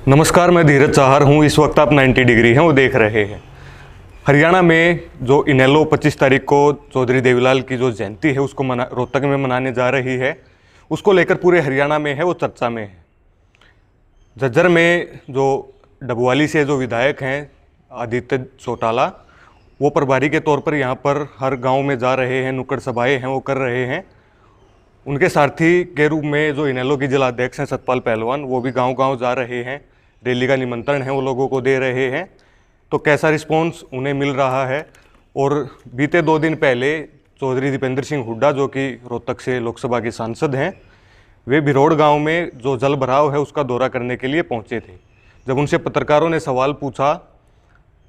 नमस्कार, मैं धीरज चाहर हूँ। इस वक्त आप 90 डिग्री हैं वो देख रहे हैं। हरियाणा में जो इनेलो 25 तारीख को चौधरी देवीलाल की जो जयंती है उसको रोहतक में मनाने जा रही है, उसको लेकर पूरे हरियाणा में है वो चर्चा में है। झज्जर में जो डबवाली से जो विधायक हैं आदित्य चौटाला, वो प्रभारी के तौर पर यहाँ पर हर गांव में जा रहे हैं, नुक्कड़ सभाएँ हैं वो कर रहे हैं। उनके सारथी के रूप में जो इनेलो की जिला अध्यक्ष हैं सतपाल पहलवान, वो भी गांव-गांव जा रहे हैं, रैली का निमंत्रण है वो लोगों को दे रहे हैं। तो कैसा रिस्पॉन्स उन्हें मिल रहा है। और बीते 2 दिन पहले चौधरी दीपेंद्र सिंह हुड्डा, जो कि रोहतक से लोकसभा के सांसद हैं, वे भिरोड़ गांव में जो जल भराव है उसका दौरा करने के लिए पहुंचे थे। जब उनसे पत्रकारों ने सवाल पूछा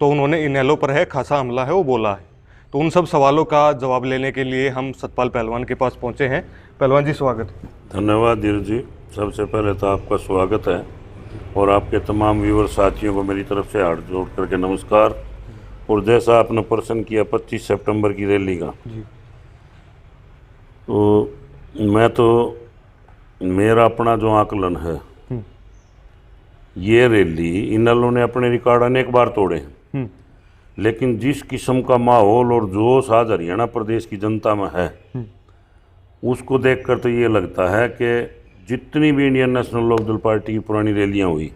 तो उन्होंने इनेलो पर है खासा हमला है वो बोला है। तो उन सब सवालों का जवाब लेने के लिए हम सतपाल पहलवान के पास पहुंचे हैं। पहलवान जी, स्वागत। धन्यवाद धीरज जी। सबसे पहले तो आपका स्वागत है और आपके तमाम व्यूअर साथियों को मेरी तरफ से हाथ जोड़ करके नमस्कार। और जैसा आपने प्रश्न किया 25 सितंबर की रैली का जी, तो मेरा अपना जो आकलन है, ये रैली इनेलो ने अपने रिकॉर्ड अनेक बार तोड़े हैं, लेकिन जिस किस्म का माहौल और जोश आज हरियाणा प्रदेश की जनता में है, उसको देखकर तो ये लगता है कि जितनी भी इंडियन नेशनल लोकदल पार्टी की पुरानी रैलियां हुई,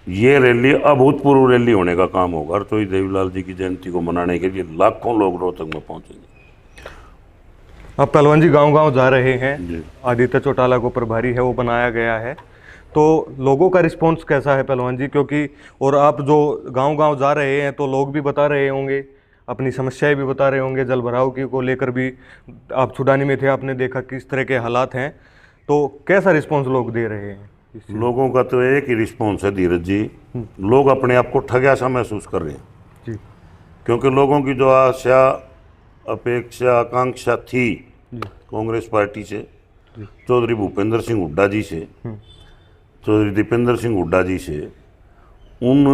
ये रैली अभूतपूर्व रैली होने का काम होगा। और तो देवीलाल जी की जयंती को मनाने के लिए लाखों लोग रोहतक में पहुंचेंगे। अब पहलवान जी गांव-गांव जा रहे हैं, आदित्य चौटाला को प्रभारी है वो बनाया गया है, तो लोगों का रिस्पांस कैसा है पहलवान जी? क्योंकि और आप जो गांव-गांव जा रहे हैं तो लोग भी बता रहे होंगे, अपनी समस्याएं भी बता रहे होंगे, जल भराव की को लेकर भी आप छुड़ाने में थे, आपने देखा किस तरह के हालात हैं, तो कैसा रिस्पांस लोग दे रहे हैं? लोगों का तो एक ही रिस्पांस है धीरज जी, लोग अपने आप को ठगा सा महसूस कर रहे हैं जी। क्योंकि लोगों की जो आशा, अपेक्षा, आकांक्षा थी कांग्रेस पार्टी से, चौधरी भूपेंद्र सिंह हुड्डा जी से, चौधरी दीपेंद्र सिंह हुड्डा जी से, उन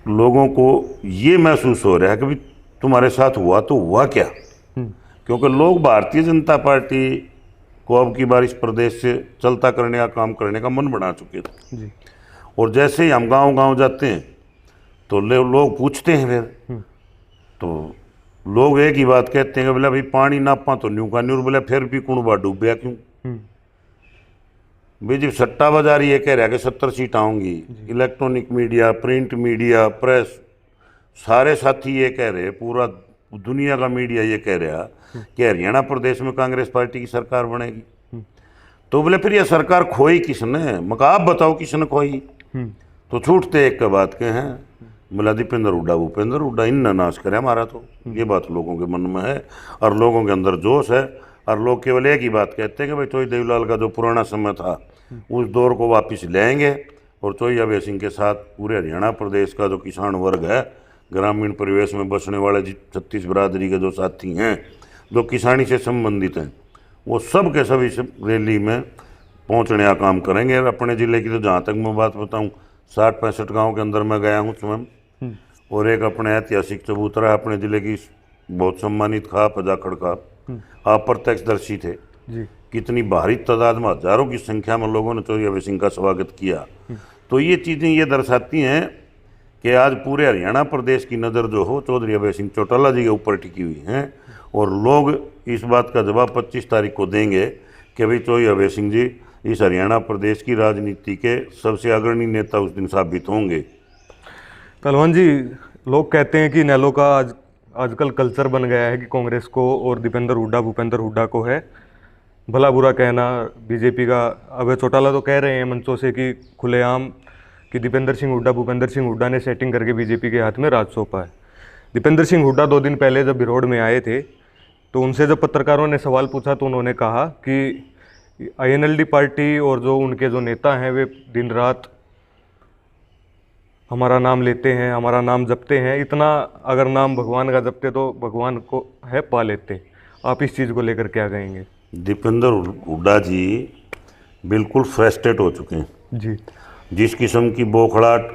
लोगों को ये महसूस हो रहा है कि भाई तुम्हारे साथ हुआ तो हुआ क्या। क्योंकि लोग भारतीय जनता पार्टी को अब की बार इस प्रदेश से चलता करने का काम करने का मन बना चुके थे जी। और जैसे ही हम गांव-गांव जाते हैं तो लोग पूछते हैं, फिर तो लोग एक ही बात कहते हैं कि बोले भाई पानी नापा तो न्यू का न्यू, बोले फिर भी कुणबा डूब गया क्यों। भाई जब सट्टाबाजारी ये कह रहा है कि 70 सीट आऊंगी, electronic media, print media, press, सारे साथी ये कह रहे, पूरा दुनिया का मीडिया ये कह रहा कि हरियाणा प्रदेश में कांग्रेस पार्टी की सरकार बनेगी, तो बोले फिर ये सरकार खोई किसने? मगर आप बताओ किसने खोई? तो छूटते एक का बात के हैं, बोला दीपेंद्र हुड्डा, भूपेंद्र हुड्डा, इन नाश करे हमारा। तो ये बात लोगों के मन में है और लोगों के अंदर जोश है और लोग केवल एक ही बात कहते हैं कि भाई चौधरी देवीलाल का जो पुराना समय था उस दौर को वापस लाएंगे। और चौधरी अभय सिंह के साथ पूरे हरियाणा प्रदेश का जो किसान वर्ग है, ग्रामीण परिवेश में बसने वाले 36 बिरादरी के जो साथी हैं जो किसानी से संबंधित हैं, वो सब के सब इस रैली में पहुंचने का काम करेंगे। और अपने ज़िले की तो जहाँ तक मैं बात बताऊँ, 60-65 गाँव के अंदर मैं गया हूँ स्वयं, और एक अपने ऐतिहासिक चबूतरा अपने ज़िले की बहुत सम्मानित खाप जाखड़ खाप, आप प्रत्यक्षदर्शी थे जी। कितनी भारी तादाद में, हजारों की संख्या में लोगों ने चौधरी अभय सिंह का स्वागत किया। तो ये चीज़ें ये दर्शाती हैं कि आज पूरे हरियाणा प्रदेश की नज़र जो हो चौधरी अभय सिंह चौटाला जी के ऊपर टिकी हुई हैं। और लोग इस बात का जवाब 25 तारीख को देंगे कि भाई चौधरी अभय सिंह जी इस हरियाणा प्रदेश की राजनीति के सबसे अग्रणी नेता उस दिन साबित होंगे। पहलवान जी, लोग कहते हैं कि इनेलो का आजकल कल्चर बन गया है कि कांग्रेस को और दीपेंद्र हुड्डा, भूपेंद्र हुड्डा को है भला बुरा कहना। बीजेपी का अभय चौटाला तो कह रहे हैं मंचों से कि खुलेआम कि दीपेंद्र सिंह हुड्डा, भूपेंद्र सिंह हुड्डा ने सेटिंग करके बीजेपी के हाथ में राज सौंपा है। दीपेंद्र सिंह हुड्डा 2 दिन पहले जब भिरोड़ में आए थे तो उनसे जब पत्रकारों ने सवाल पूछा तो उन्होंने कहा कि INLD पार्टी और जो उनके जो नेता हैं वे दिन रात हमारा नाम लेते हैं, हमारा नाम जपते हैं, इतना अगर नाम भगवान का जपते तो भगवान को है पा लेते। आप इस चीज़ को लेकर क्या कहेंगे? दीपेंद्र हुड्डा जी बिल्कुल फ्रस्ट्रेट हो चुके हैं जी। जिस किस्म की बौखलाहट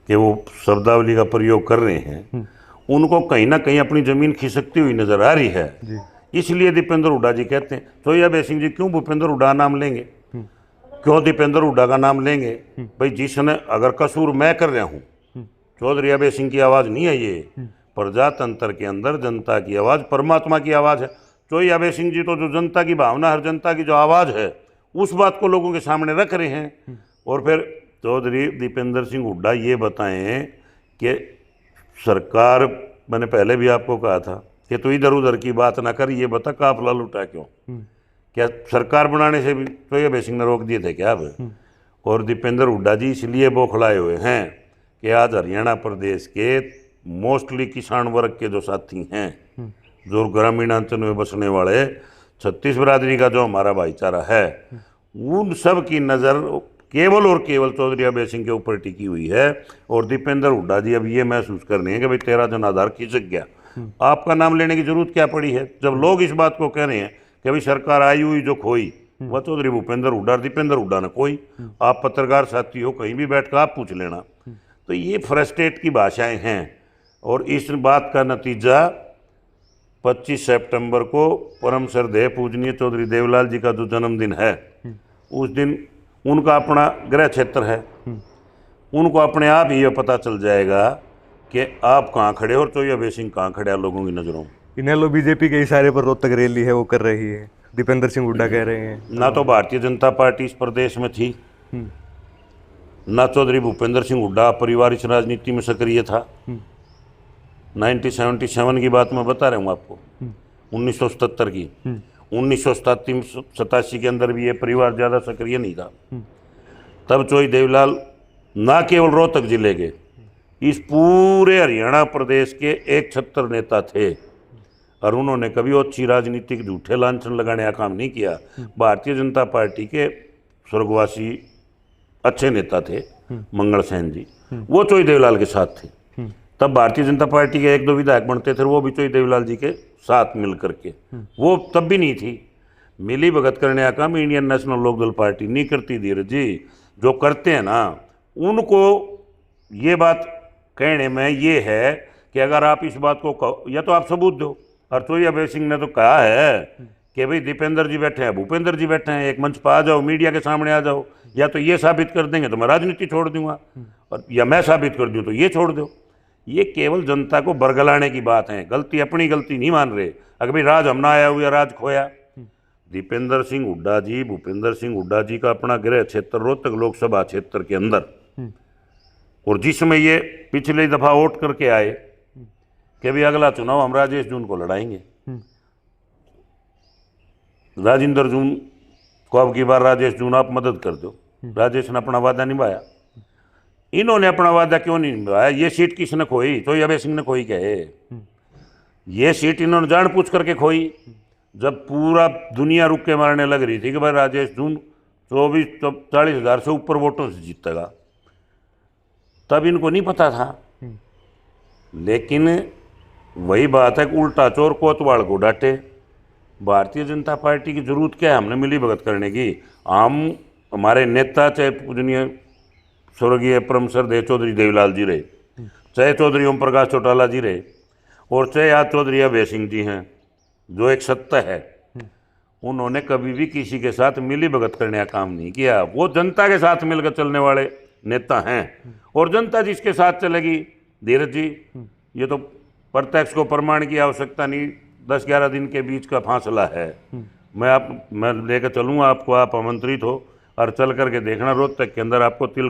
के वो शब्दावली का प्रयोग कर रहे हैं, उनको कहीं ना कहीं अपनी ज़मीन खिसकती हुई नज़र आ रही है जी। इसलिए दीपेंद्र हुड्डा जी कहते हैं, चौधरी अभय सिंह जी क्यों भूपेंद्र हुड्डा नाम लेंगे? क्यों दीपेंद्र हुड्डा का नाम लेंगे? भाई जिसने, अगर कसूर मैं कर रहा हूँ, चौधरी अभय सिंह की आवाज़ नहीं है ये, प्रजातंत्र के अंदर जनता की आवाज़, परमात्मा की आवाज़ है। चौधरी अभय सिंह जी तो जो जनता की भावना, हर जनता की जो आवाज़ है, उस बात को लोगों के सामने रख रहे हैं। और फिर चौधरी दीपेंद्र सिंह हुड्डा ये बताएं कि सरकार, मैंने पहले भी आपको कहा था कि तू इधर उधर की बात ना कर, ये बता काफिला लुटा क्यों? क्या सरकार बनाने से भी चौधरी अभय सिंह ने रोक दिए थे क्या अब? और दीपेंद्र हुड्डा जी इसलिए बौखलाए हुए हैं कि आज हरियाणा प्रदेश के मोस्टली किसान वर्ग के जो साथी हैं, जो ग्रामीणांचल में बसने वाले छत्तीस बिरादरी का जो हमारा भाईचारा है, उन सब की नज़र केवल और केवल चौधरी अभय सिंह के ऊपर टिकी हुई है। और दीपेंद्र हुड्डा जी अब ये महसूस कर रहे हैं कि भाई तेरा जनाधार खिसक गया, आपका नाम लेने की जरूरत क्या पड़ी है? जब लोग इस बात को कह रहे हैं कि भाई सरकार आई हुई जो खोई, वह चौधरी भूपेंद्र हुड्डा, दीपेंद्र हुड्डा ने कोई। आप पत्रकार साथी हो, कहीं भी बैठ कर आप पूछ लेना। तो ये फ्रस्ट्रेट की भाषाएं हैं। और इस बात का नतीजा 25 सितंबर को परम श्रद्धेय पूजनीय चौधरी देवलाल जी का जो जन्मदिन है, उस दिन उनका अपना गृह क्षेत्र है, उनको अपने आप ही ये पता चल जाएगा कि आप कहाँ खड़े हो और चौधरी अभय सिंह कहाँ खड़े हैं लोगों की नज़रों में। इनेलो बीजेपी के इशारे पर रोहतक रैली है वो कर रही है, दीपेंद्र सिंह हुड्डा कह रहे हैं। ना तो भारतीय जनता पार्टी इस प्रदेश में थी, ना चौधरी भूपेंद्र सिंह हुड्डा परिवार इस राजनीति में सक्रिय था। 1977 की बात मैं बता रहा हूँ आपको, 1977 की। 1987 के अंदर भी ये परिवार ज़्यादा सक्रिय नहीं था। तब चौधरी देवलाल ना केवल रोहतक जिले के, इस पूरे हरियाणा प्रदेश के एक छत्र नेता थे। और उन्होंने कभी अच्छी राजनीतिक झूठे लांछन लगाने का काम नहीं किया। भारतीय जनता पार्टी के स्वर्गवासी अच्छे नेता थे मंगल सेन जी, वो चौधरी देवलाल के साथ थे। तब भारतीय जनता पार्टी के एक दो विधायक बनते थे, वो भी चौधरी देवलाल जी के साथ मिल करके। वो तब भी नहीं थी। मिली भगत करने का काम इंडियन नेशनल लोकदल पार्टी नहीं करती। धीरज जी जो करते हैं ना, उनको ये बात कहने में ये है कि अगर आप इस बात को या तो आप सबूत दो। और चौधरी अभय सिंह ने तो कहा है कि भाई दीपेंद्र जी बैठे हैं, भूपेंद्र जी बैठे हैं, एक मंच पर आ जाओ, मीडिया के सामने आ जाओ, या तो ये साबित कर देंगे तो मैं राजनीति छोड़ दूंगा, और या मैं साबित कर दूं तो ये छोड़ दो। ये केवल जनता को बरगलाने की बात है। गलती अपनी गलती नहीं मान रहे। अगर भाई राज हमना आया हुआ, राज खोया। दीपेंद्र सिंह हुड्डा जी, भूपेंद्र सिंह हुड्डा जी का अपना गृह क्षेत्र रोहतक लोकसभा क्षेत्र के अंदर, और जिसमें ये पिछली दफा वोट करके आए कि भी अगला चुनाव हम राजेश जून को लड़ाएंगे। राजेंद्र जून को अब की बार राजेश जून आप मदद कर दो। राजेश ने अपना वादा निभाया। इन्होंने अपना वादा क्यों नहीं निभाया? ये सीट किसने खोई? चौधरी अभय सिंह ने खोई क्या है? ये सीट इन्होंने जान पूछ करके खोई। जब पूरा दुनिया रुक के मारने लग रही थी कि भाई राजेश जून 24-40 हज़ार से ऊपर वोटों से जीतेगा, तब इनको नहीं पता था। लेकिन वही बात है कि उल्टा चोर कोतवाल को डांटे। भारतीय जनता पार्टी की जरूरत क्या है हमने मिली भगत करने की? हम हमारे नेता चाहे पूजनीय स्वर्गीय परम श्रद्धेय चौधरी देवलाल जी रहे, चाहे चौधरी ओम प्रकाश चौटाला जी रहे, और चाहे आज चौधरी अभय सिंह जी हैं, जो एक सत्ता है, उन्होंने कभी भी किसी के साथ मिली भगत करने का काम नहीं किया। वो जनता के साथ मिलकर चलने वाले नेता हैं, और जनता जिसके साथ चलेगी। धीरज जी ये तो प्रत्यक्ष को प्रमाण की आवश्यकता नहीं, 10-11 दिन के बीच का फासला है। मैं लेकर चलूँगा आपको, आप आमंत्रित हो, और चल करके देखना रोहतक के अंदर आपको तिल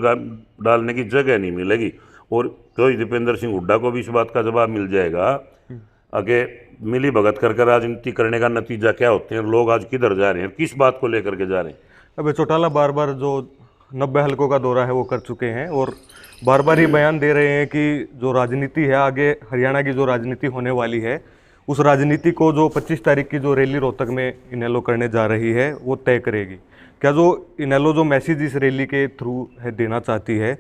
डालने की जगह नहीं मिलेगी। और चौधरी दीपेंद्र सिंह हुड्डा को भी इस बात का जवाब मिल जाएगा कि मिली भगत करके राजनीति करने का नतीजा क्या होते हैं, लोग आज किधर जा रहे हैं, किस बात को लेकर के जा रहे हैं। अब चौटाला बार बार जो 90 हलकों का दौरा है वो कर चुके हैं, और बार बार ये बयान दे रहे हैं कि जो राजनीति है आगे हरियाणा की जो राजनीति होने वाली है, उस राजनीति को जो 25 तारीख की जो रैली रोहतक में इनेलो करने जा रही है वो तय करेगी। क्या जो इनेलो जो मैसेज इस रैली के थ्रू है देना चाहती है,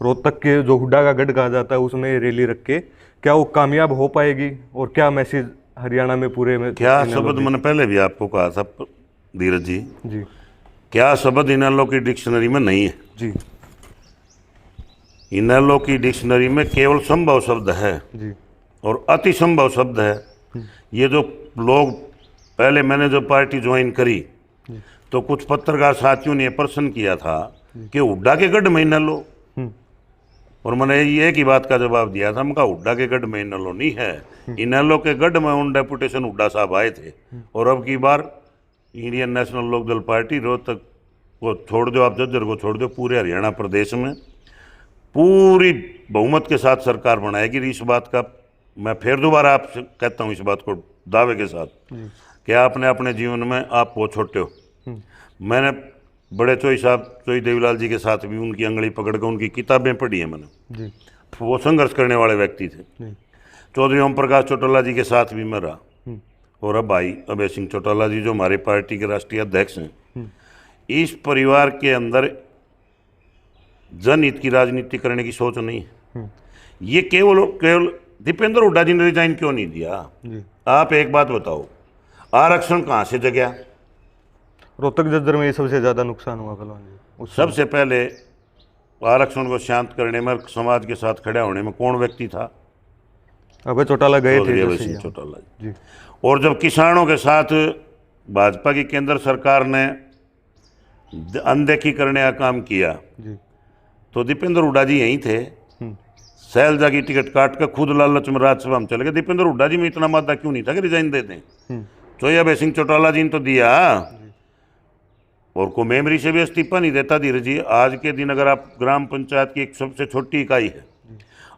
रोहतक के जो हुड्डा का गढ़ कहा जाता है उसमें रैली रख के, क्या वो कामयाब हो पाएगी? और क्या मैसेज हरियाणा में पूरे में क्या शब्द मैंने पहले भी आपको कहा था धीरज जी, क्या शब्द इनेलो की डिक्शनरी में नहीं है जी। इनेलो की डिक्शनरी में केवल संभव शब्द है जी, और अति संभव शब्द है। ये जो लोग पहले, मैंने जो पार्टी ज्वाइन करी तो कुछ पत्रकार साथियों ने प्रश्न किया था कि हुड्डा के गढ़ में न लो, और मैंने एक ही बात का जवाब दिया था, मैं हुड्डा के गढ़ में इनेलो नहीं है, इनेलो के गढ़ में उन डेपुटेशन हुड्डा साहब आए थे। और अब की बार Indian National Lokdal party Rohtak को छोड़ दो, आप झज्जर को छोड़ दो, पूरे हरियाणा प्रदेश में पूरी बहुमत के साथ सरकार बनाएगी। इस बात का मैं फिर दोबारा आपसे कहता हूँ, इस बात को दावे के साथ कि आपने अपने जीवन में आप बहुत छोटे हो। मैंने बड़े चोई साहब चोई देवीलाल जी के साथ भी उनकी अंगली पकड़ कर उनकी किताबें पढ़ी हैं मैंने जी। वो संघर्ष करने वाले व्यक्ति थे। चौधरी ओम प्रकाश चौटाला जी के साथ भी मैं रहा, और अब भाई अभय सिंह चौटाला जी जो हमारे पार्टी के राष्ट्रीय अध्यक्ष हैं। इस परिवार के अंदर जनहित की राजनीति करने की सोच नहीं है। ये केवल दीपेंद्र हुड्डा जी ने रिजाइन क्यों नहीं दिया? आप एक बात बताओ, आरक्षण कहाँ से जगया? रोहतक झज्जर में ये सबसे ज्यादा नुकसान हुआ पहलवान जी। सबसे पहले आरक्षण को शांत करने में, समाज के साथ खड़ा होने में कौन व्यक्ति था? अभय चौटाला गए थे, अभय सिंह चौटाला जी। और जब किसानों के साथ भाजपा की केंद्र सरकार ने अनदेखी करने का काम किया जी, तो दीपेंद्र हुड्डा जी यहीं थे। सैलजा की टिकट काट कर खुद लालच में राज्यसभा में चले गए। दीपेंद्र हुड्डा जी में इतना मादा क्यों नहीं था कि रिजाइन दे दें? तो ये अभय सिंह चौटाला जी ने तो दिया, और को मेमोरी से भी इस्तीफा नहीं देता धीरे जी। आज के दिन अगर आप ग्राम पंचायत की एक सबसे छोटी इकाई है,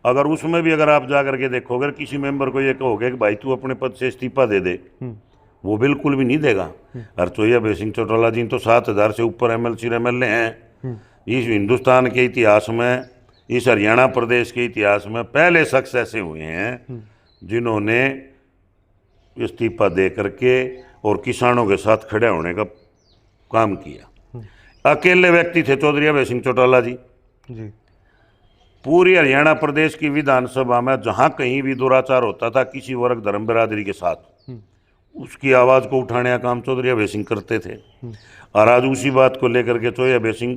अगर उसमें भी अगर आप जा करके देखोगे, अगर किसी मेंबर को ये कहोगे कि भाई तू अपने पद से इस्तीफा दे दे, वो बिल्कुल भी नहीं देगा। और तो ये अभय सिंह चौटाला जी तो 7,000 से ऊपर MLC हैं। इस हिंदुस्तान के इतिहास में, इस हरियाणा प्रदेश के इतिहास में पहले शख्स ऐसे हुए हैं जिन्होंने इस्तीफा दे करके और किसानों के साथ खड़े होने का काम किया। अकेले व्यक्ति थे चौधरी अभय सिंह चौटाला जी। पूरी हरियाणा प्रदेश की विधानसभा में जहां कहीं भी दुराचार होता था किसी वर्ग धर्म बिरादरी के साथ, उसकी आवाज को उठाने का काम चौधरी अभय सिंह करते थे। और आज उसी बात को लेकर के चौधरी अभय सिंह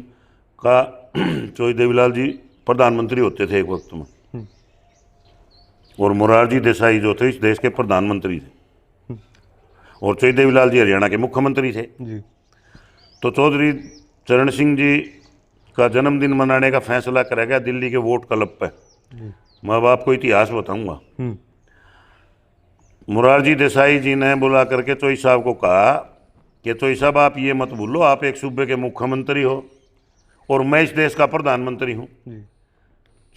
का चौधरी देवीलाल जी प्रधानमंत्री होते थे एक वक्त में, और मोरारजी देसाई जो थे इस देश के प्रधानमंत्री थे, और चौधरी देवीलाल जी हरियाणा के मुख्यमंत्री थे जी। तो चौधरी चरण सिंह जी का जन्मदिन मनाने का फैसला करा गया दिल्ली के वोट क्लब पे। मैं अब आपको इतिहास बताऊंगा। मोरारजी देसाई जी ने बुला करके चौधरी साहब को कहा कि चौधरी साहब आप ये मत भूलो, आप एक सूबे के मुख्यमंत्री हो और मैं इस देश का प्रधानमंत्री हूँ।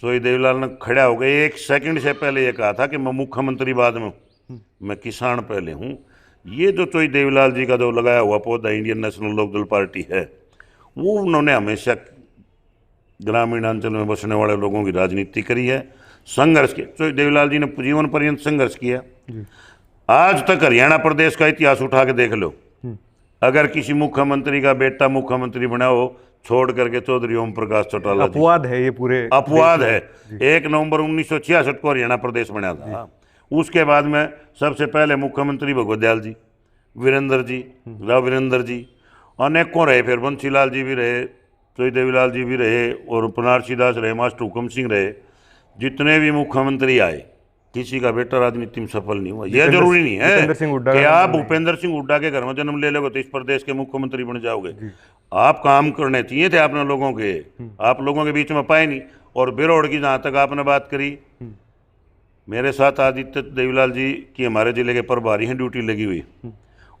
चौधरी देवीलाल ने खड़ा हो गए, 1 सेकंड से पहले ये कहा था कि मैं मुख्यमंत्री बाद में हूँ, मैं किसान पहले हूँ। ये जो चौधरी देवीलाल जी का जो लगाया हुआ पौधा इंडियन नेशनल लोकदल पार्टी है, वो उन्होंने हमेशा ग्रामीण अंचल में बसने वाले लोगों की राजनीति करी है, संघर्ष किया। चौधरी देवीलाल जी ने जीवन पर्यंत संघर्ष किया। आज तक हरियाणा प्रदेश का इतिहास उठा के देख लो, अगर किसी मुख्यमंत्री का बेटा मुख्यमंत्री बना हो छोड़ करके चौधरी ओम प्रकाश चौटाला, अपवाद है ये, पूरे अपवाद है। 1 नवंबर 1966 को हरियाणा प्रदेश बना था। उसके बाद में सबसे पहले मुख्यमंत्री भगवत दयाल जी, वीरेंद्र जी, राव वीरेंद्र जी, अनेकों रहे, फिर बंसीलाल जी भी रहे, चौधरी देवीलाल जी भी रहे, और बनारसी दास रहे, मास्टर हुकम सिंह रहे। जितने भी मुख्यमंत्री आए, किसी का बेटा राजनीति में सफल नहीं हुआ। यह जरूरी नहीं है कि आप भूपेंद्र सिंह हुड्डा के घर में जन्म ले लोगे तो इस प्रदेश के मुख्यमंत्री बन जाओगे। आप काम करने चाहिए थे आपने लोगों के, आप लोगों के बीच में पाए नहीं। और बिरोड़ की जहाँ तक आपने बात करी, मेरे साथ आदित्य देवीलाल जी की हमारे जिले के प्रभारी हैं, ड्यूटी लगी हुई,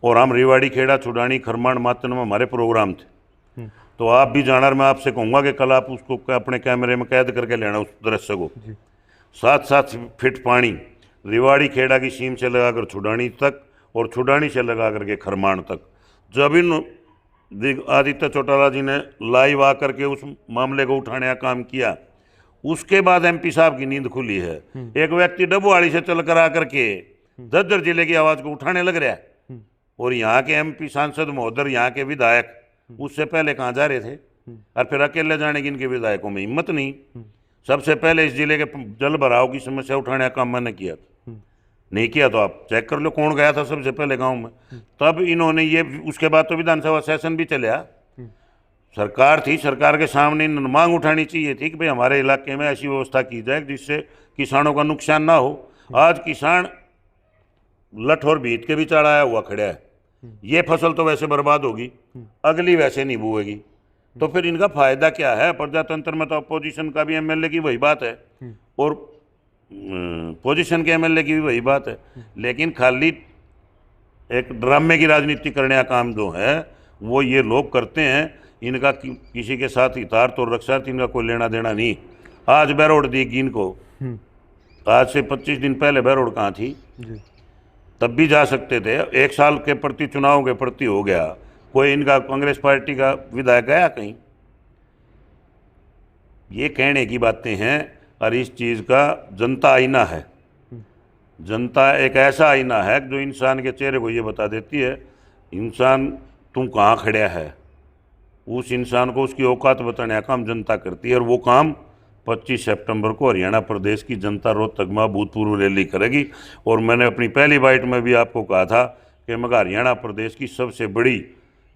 और हम रेवाड़ी, खेड़ा, छुडानी, खरमाण, मातन में हमारे प्रोग्राम थे। तो आप भी जाना, मैं आपसे कहूँगा कि कल आप उसको अपने कैमरे में कैद करके लेना उस दृश्य को। 7-7 फीट पानी रेवाड़ी खेड़ा की सीम से लगाकर छुडानी तक, और छुडानी से लगा करके खरमाण तक। जब इन आदित्य चौटाला जी ने लाइव आकर के उस मामले को उठाने का काम किया, उसके बाद MP साहब की नींद खुली है। एक व्यक्ति डबुआड़ी से चल कर आकर के झज्जर जिले की आवाज को उठाने लग रहा है, और यहाँ के MP सांसद महोदय, यहाँ के विधायक उससे पहले कहाँ जा रहे थे? और फिर अकेले जाने की इनके विधायकों में हिम्मत नहीं। सबसे पहले इस जिले के जल भराव की समस्या उठाने का काम मैंने किया था। नहीं किया तो आप चेक कर लो कौन गया था सबसे पहले गांव में। तब इन्होंने ये, उसके बाद तो विधानसभा सेशन भी चला, सरकार थी, सरकार के सामने मांग उठानी चाहिए थी कि भाई हमारे इलाके में ऐसी व्यवस्था की जाए जिससे किसानों का नुकसान ना हो। आज किसान लठ और भीत के भी चढ़ाया हुआ खड़ा है। ये फसल तो वैसे बर्बाद होगी, अगली वैसे नहीं बोएगी, तो फिर इनका फायदा क्या है? प्रजातंत्र में तो अपोजिशन का भी एमएलए की वही बात है और पोजीशन के एमएलए की भी वही बात है, लेकिन खाली एक ड्रामे की राजनीति करने का काम जो है वो ये लोग करते हैं। इनका किसी के साथ हितार्थ और रक्षार्थ इनका कोई लेना देना नहीं। आज बहरोड दी इनको, आज से 25 दिन पहले बहरोड कहाँ थी? तब भी जा सकते थे। 1 साल के प्रति चुनाव के प्रति हो गया, कोई इनका कांग्रेस पार्टी का विधायक गया कहीं? ये कहने की बातें हैं। और इस चीज़ का जनता आईना है। जनता एक ऐसा आईना है जो इंसान के चेहरे को ये बता देती है, इंसान तू कहाँ खड़ा है। उस इंसान को उसकी औकात बताने का काम जनता करती है और वो काम 25 सितंबर को हरियाणा प्रदेश की जनता रोहतक में भूतपूर्व रैली करेगी। और मैंने अपनी पहली बाइट में भी आपको कहा था कि मगर हरियाणा प्रदेश की सबसे बड़ी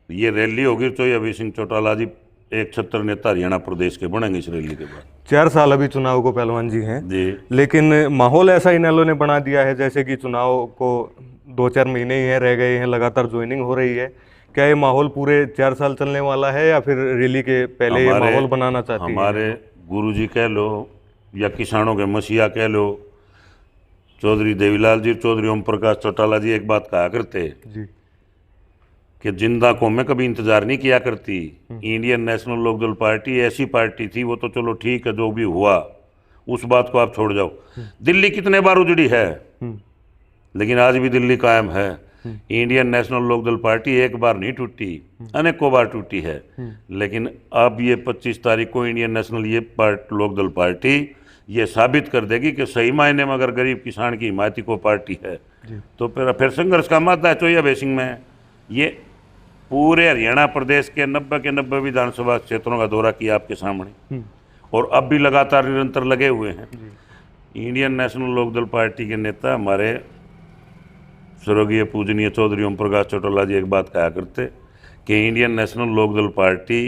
ये रैली होगी, तो ये अभय सिंह चौटाला जी एक छत्र नेता हरियाणा प्रदेश के बनेंगे इस रैली के बाद। 4 साल अभी चुनाव को पहलवान जी हैं जी, लेकिन माहौल ऐसा इनेलो ने बना दिया है जैसे कि चुनाव को 2-4 महीने ही रह गए हैं, लगातार ज्वाइनिंग हो रही है। क्या ये माहौल पूरे 4 साल चलने वाला है या फिर रैली के पहले ये माहौल बनाना चाहती है? हमारे गुरुजी कह लो या किसानों के मसीहा कह लो, चौधरी देवीलाल जी, चौधरी ओम प्रकाश चौटाला जी एक बात कहा करते जी कि जिंदा कौमें कभी इंतजार नहीं किया करती। इंडियन नेशनल लोकदल पार्टी ऐसी पार्टी थी, वो तो चलो ठीक है जो भी हुआ उस बात को आप छोड़ जाओ। दिल्ली कितने बार उजड़ी है लेकिन आज भी दिल्ली कायम है। इंडियन नेशनल लोकदल पार्टी एक बार नहीं टूटी, अनेकों बार टूटी है। लेकिन अब ये 25 तारीख को इंडियन नेशनल ये लोकदल पार्टी ये साबित कर देगी कि सही मायने में अगर गरीब किसान की हिमायती को पार्टी है तो फिर संघर्ष का मादा है चोया बेसिंग में। ये पूरे हरियाणा प्रदेश के 90 के 90 विधानसभा क्षेत्रों का दौरा किया आपके सामने और अब भी लगातार निरंतर लगे हुए हैं। इंडियन नेशनल लोकदल पार्टी के नेता हमारे स्वर्गीय पूजनीय चौधरी ओम प्रकाश चौटाला जी एक बात कहा करते कि इंडियन नेशनल लोकदल पार्टी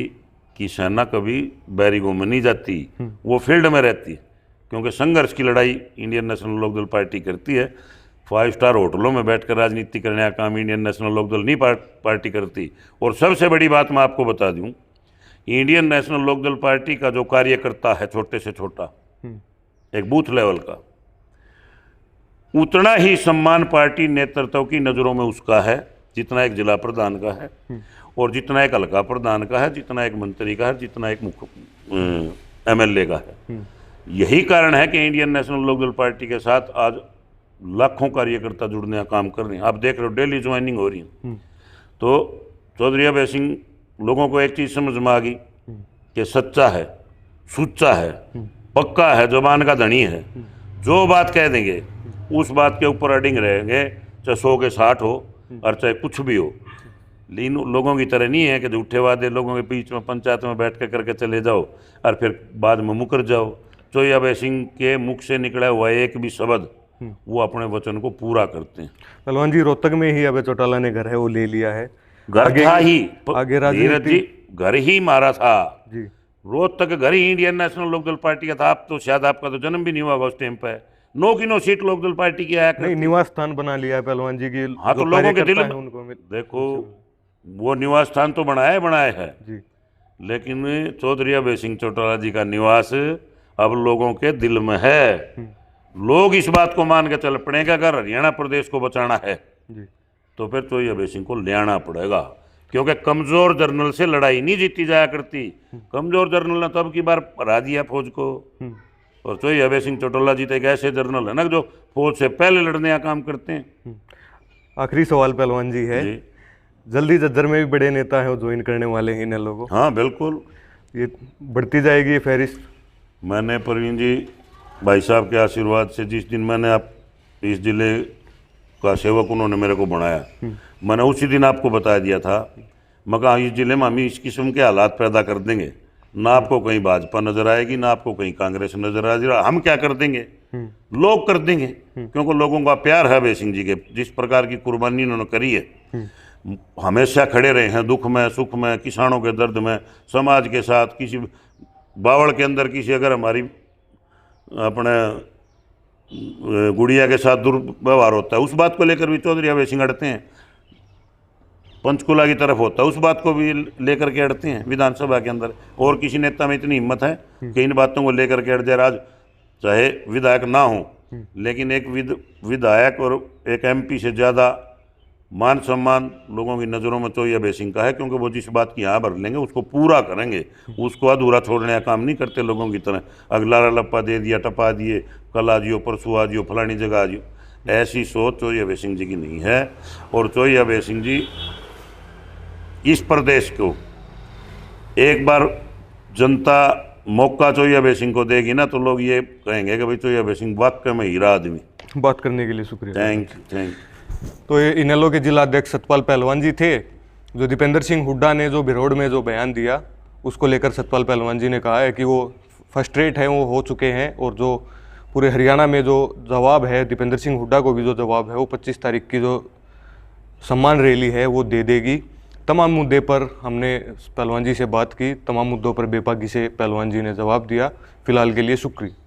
की सेना कभी बैरिगों में नहीं जाती, वो फील्ड में रहती है, क्योंकि संघर्ष की लड़ाई इंडियन नेशनल लोकदल पार्टी करती है। 5 स्टार होटलों में बैठकर राजनीति करने का काम इंडियन नेशनल लोकदल नहीं पार्टी करती। और सबसे बड़ी बात मैं आपको बता दूं, इंडियन नेशनल लोकदल पार्टी का जो कार्यकर्ता है छोटे से छोटा, एक बूथ लेवल का, उतना ही सम्मान पार्टी नेतृत्व की नज़रों में उसका है जितना एक जिला प्रधान का है और जितना एक हल्का प्रधान का है, जितना एक मंत्री का है, जितना एक मुख्य एमएलए का है। यही कारण है कि इंडियन नेशनल लोकदल पार्टी के साथ आज लाखों कार्यकर्ता जुड़ने का काम कर रहे हैं। आप देख रहे हो डेली ज्वाइनिंग हो रही है। तो चौधरी अभय सिंह लोगों को एक चीज़ समझ में आ गई कि सच्चा है, सुच्चा है, पक्का है, जुबान का धनी है। जो बात कह देंगे उस बात के ऊपर अडिंग रहेंगे, चाहे 100 के 60 हो और चाहे कुछ भी हो। लेकिन लोगों की तरह नहीं है कि झूठे वादे लोगों के बीच में पंचायत में बैठ कर करके चले जाओ और फिर बाद में मुकर जाओ। चौधरी अभय सिंह के मुख से निकला हुआ एक भी शब्द वो अपने वचन को पूरा करते हैं। पहलवान जी, रोहतक में ही अभय चौटाला ने घर है वो ले लिया है। घर था ही, आगे धीरज जी, घर ही मारा था जी। रोहतक घर ही इंडियन नेशनल लोकदल पार्टी का था। आप तो शायद आपका तो जन्म भी नहीं हुआ उस टाइम पे। 9 की 9 सीट लोकदल पार्टी की आया नहीं, निवास स्थान बना लिया है पहलवान जी की। हाँ, तो लोगों के दिल में उनको देखो वो निवास स्थान तो बनाया है जी, लेकिन चौधरी अभय सिंह चौटाला जी का निवास अब लोगों के दिल में है। लोग इस बात को मान के चल पड़ेंगे अगर हरियाणा प्रदेश को बचाना है जी, तो फिर चौधरी अभय सिंह को ले आना पड़ेगा, क्योंकि कमजोर जर्नल से लड़ाई नहीं जीती जाया करती। कमजोर जर्नल ने तो अब की बार हरा दिया फौज को। और चौधरी अभय सिंह चौटाला जी तो एक ऐसे जर्नल है ना जो फौज से पहले लड़ने का काम करते हैं। आखिरी सवाल पहलवान जी है, जल्दी जज्जर में भी बड़े नेता हैं वो ज्वाइन करने वाले हैं इन लोगों। हाँ बिल्कुल, ये बढ़ती जाएगी ये फहरिस्त। मैंने प्रवीण जी भाई साहब के आशीर्वाद से जिस दिन मैंने आप इस जिले का सेवक उन्होंने मेरे को बनाया, मैंने उसी दिन आपको बता दिया था मैं कहा इस जिले में हम इस किस्म के हालात पैदा कर देंगे, ना आपको कहीं भाजपा नजर आएगी ना आपको कहीं कांग्रेस नजर आएगी। हम क्या कर देंगे, लोग कर देंगे, क्योंकि लोगों का प्यार है अभय सिंह जी के। जिस प्रकार की कुर्बानी उन्होंने करी है, हमेशा खड़े रहे हैं दुख में सुख में, किसानों के दर्द में, समाज के साथ। किसी बावड़ के अंदर किसी अगर हमारी अपने गुड़िया के साथ दुर्व्यवहार होता है, उस बात को लेकर भी चौधरी अभय सिंह अड़ते हैं। पंचकुला की तरफ होता है, उस बात को भी लेकर के अड़ते हैं विधानसभा के अंदर। और किसी नेता में इतनी हिम्मत है कि इन बातों को लेकर के अड़ जाए। आज चाहे विधायक ना हो, लेकिन एक विधायक और एक एमपी से ज़्यादा मान सम्मान लोगों की नज़रों में तो अभय सिंह का है, क्योंकि वो जिस बात की यहाँ भर लेंगे उसको पूरा करेंगे, उसको अधूरा छोड़ने का काम नहीं करते लोगों की तरह। अगला लप्पा दे दिया, टपा दिए, कल आ जियो, परसों आ जियो, फलानी जगह आ जियो, ऐसी सोच चौधरी अभय सिंह जी की नहीं है। और चौधरी अभय सिंह जी इस प्रदेश को एक बार जनता मौका चौधरी अभय सिंह को देगी ना, तो लोग ये कहेंगे कि भाई चौधरी अभय सिंह वाकई में हीरा आदमी। बात करने के लिए शुक्रिया। Thank you. तो ये इनेलो के जिला अध्यक्ष सतपाल पहलवान जी थे। जो दीपेंद्र सिंह हुड्डा ने जो भिरोड़ में जो बयान दिया, उसको लेकर सतपाल पहलवान जी ने कहा है कि वो फ्रस्ट्रेट हैं, वो हो चुके हैं, और जो पूरे हरियाणा में जो जवाब है दीपेंद्र सिंह हुड्डा को भी जो जवाब है वो 25 तारीख की जो सम्मान रैली है वो दे देगी। तमाम मुद्दे पर हमने पहलवान जी से बात की, तमाम मुद्दों पर बेबाकी से पहलवान जी ने जवाब दिया। फिलहाल के लिए शुक्रिया।